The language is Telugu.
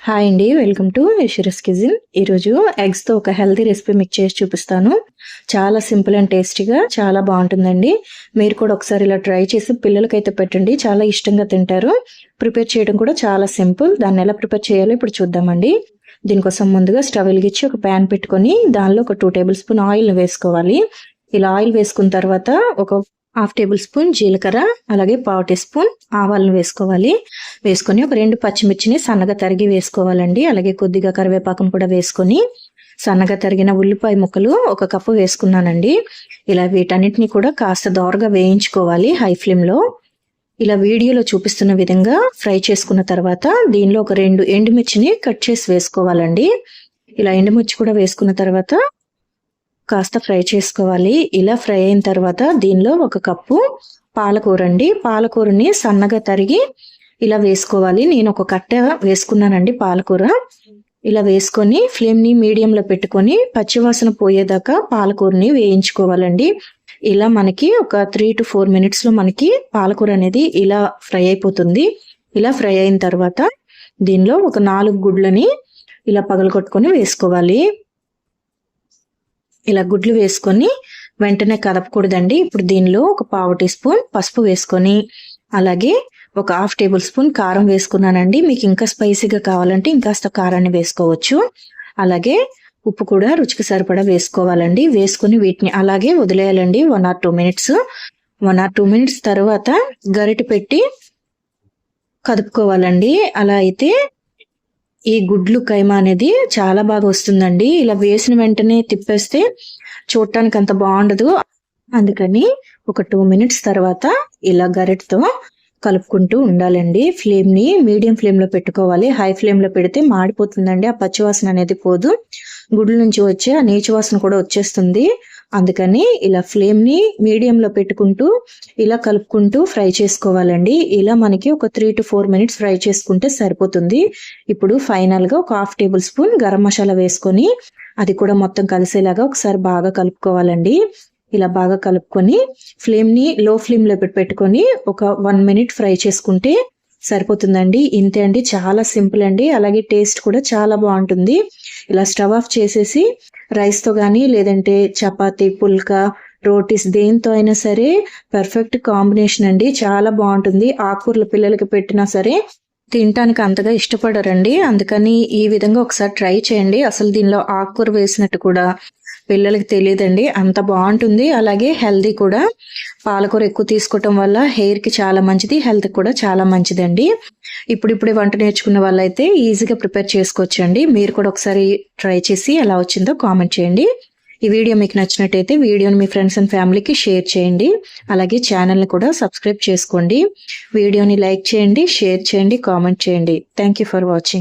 హాయ్ అండి, వెల్కమ్ టు ఐశ్వర్యస్ కిచెన్. ఈరోజు ఎగ్స్తో ఒక హెల్తీ రెసిపీ మీకు చేసి చూపిస్తాను. చాలా సింపుల్ అండ్ టేస్టీగా చాలా బాగుంటుందండి. మీరు కూడా ఒకసారి ఇలా ట్రై చేసి పిల్లలకైతే పెట్టండి, చాలా ఇష్టంగా తింటారు. ప్రిపేర్ చేయడం కూడా చాలా సింపుల్. దాన్ని ఎలా ప్రిపేర్ చేయాలో ఇప్పుడు చూద్దామండి. దీనికోసం ముందుగా స్టవ్ వెలిగించి ఒక ప్యాన్ పెట్టుకొని దానిలో ఒక 2 టేబుల్ స్పూన్ ఆయిల్ వేసుకోవాలి. ఇలా ఆయిల్ వేసుకున్న తర్వాత ఒక 1/2 టేబుల్ స్పూన్ జీలకర్ర, అలాగే 1/4 టీ స్పూన్ ఆవాలను వేసుకోవాలి. వేసుకొని ఒక 2 పచ్చిమిర్చిని సన్నగా తరిగి వేసుకోవాలండి. అలాగే కొద్దిగా కరివేపాకును కూడా వేసుకొని సన్నగా తరిగిన ఉల్లిపాయ ముక్కలు 1 కప్పు వేసుకున్నానండి. ఇలా వీటన్నిటిని కూడా కాస్త దోరగా వేయించుకోవాలి హై ఫ్లేమ్లో. ఇలా వీడియోలో చూపిస్తున్న విధంగా ఫ్రై చేసుకున్న తర్వాత దీనిలో ఒక 2 ఎండుమిర్చిని కట్ చేసి వేసుకోవాలండి. ఇలా ఎండుమిర్చి కూడా వేసుకున్న తర్వాత కాస్త ఫ్రై చేసుకోవాలి. ఇలా ఫ్రై అయిన తర్వాత దీనిలో 1 కప్పు పాలకూర అండి. పాలకూరని సన్నగా తరిగి ఇలా వేసుకోవాలి. నేను 1 కట్ట వేసుకున్నానండి పాలకూర. ఇలా వేసుకొని ఫ్లేమ్ని మీడియంలో పెట్టుకొని పచ్చివాసన పోయేదాకా పాలకూరని వేయించుకోవాలండి. ఇలా మనకి ఒక 3 to 4 మినిట్స్లో మనకి పాలకూర అనేది ఇలా ఫ్రై అయిపోతుంది. ఇలా ఫ్రై అయిన తర్వాత దీనిలో ఒక 4 గుడ్లని ఇలా పగలగొట్టుకొని వేసుకోవాలి. ఇలా గుడ్లు వేసుకొని వెంటనే కదపకూడదండి. ఇప్పుడు దీనిలో ఒక 1/4 టీ స్పూన్ పసుపు వేసుకొని అలాగే ఒక 1/2 టేబుల్ స్పూన్ కారం వేసుకున్నానండి. మీకు ఇంకా స్పైసీగా కావాలంటే ఇంకాస్త కారాన్ని వేసుకోవచ్చు. అలాగే ఉప్పు కూడా రుచికి సరిపడా వేసుకోవాలండి. వేసుకొని వీటిని అలాగే వదిలేయాలండి 1 or 2 మినిట్స్. 1 or 2 మినిట్స్ తర్వాత గరిటె పెట్టి కదుపుకోవాలండి. అలా అయితే ఈ గుడ్లు కైమా అనేది చాలా బాగా వస్తుందండి. ఇలా వేసిన వెంటనే తిప్పేస్తే చూడటానికి అంత బాగుండదు. అందుకని ఒక 2 మినిట్స్ తర్వాత ఇలా గరిటెతో కలుపుకుంటూ ఉండాలండి. ఫ్లేమ్ని మీడియం ఫ్లేమ్లో పెట్టుకోవాలి. హై ఫ్లేమ్లో పెడితే మాడిపోతుందండి. ఆ పచ్చివాసన అనేది పోదు. గుడ్ల నుంచి వచ్చే ఆ నీచు వాసన కూడా వచ్చేస్తుంది. అందుకని ఇలా ఫ్లేమ్ని మీడియంలో పెట్టుకుంటూ ఇలా కలుపుకుంటూ ఫ్రై చేసుకోవాలండి. ఇలా మనకి ఒక 3 to 4 మినిట్స్ ఫ్రై చేసుకుంటే సరిపోతుంది. ఇప్పుడు ఫైనల్గా ఒక 1/2 టేబుల్ స్పూన్ గరం మసాలా వేసుకొని అది కూడా మొత్తం కలిసేలాగా ఒకసారి బాగా కలుపుకోవాలండి. ఇలా బాగా కలుపుకొని ఫ్లేమ్ని లో ఫ్లేమ్లో పెట్టుకొని ఒక 1 మినిట్ ఫ్రై చేసుకుంటే సరిపోతుందండి. ఇంతే అండి, చాలా సింపుల్ అండి. అలాగే టేస్ట్ కూడా చాలా బాగుంటుంది. ఇలా స్టవ్ ఆఫ్ చేసేసి రైస్తో కానీ లేదంటే చపాతీ, పుల్కా, రోటీస్ దేంతో అయినా సరే పర్ఫెక్ట్ కాంబినేషన్ అండి. చాలా బాగుంటుంది. ఆకుకూరల పిల్లలకి పెట్టినా సరే తినటానికి అంతగా ఇష్టపడరండి. అందుకని ఈ విధంగా ఒకసారి ట్రై చేయండి. అసలు దీనిలో ఆకుకూర వేసినట్టు కూడా పిల్లలకి తెలియదండి, అంత బాగుంటుంది. అలాగే హెల్దీ కూడా. పాలకూర ఎక్కువ తీసుకోవటం వల్ల హెయిర్కి చాలా మంచిది, హెల్త్ కూడా చాలా మంచిదండి. ఇప్పుడిప్పుడే వంట నేర్చుకున్న వాళ్ళైతే ఈజీగా ప్రిపేర్ చేసుకోవచ్చండి. మీరు కూడా ఒకసారి ట్రై చేసి ఎలా వచ్చిందో కామెంట్ చేయండి. ఈ వీడియో మీకు నచ్చినట్టయితే వీడియోని మీ ఫ్రెండ్స్ అండ్ ఫ్యామిలీకి షేర్ చేయండి. అలాగే ఛానల్ని కూడా సబ్స్క్రైబ్ చేసుకోండి. వీడియోని లైక్ చేయండి, షేర్ చేయండి, కామెంట్ చేయండి. Thank you for watching.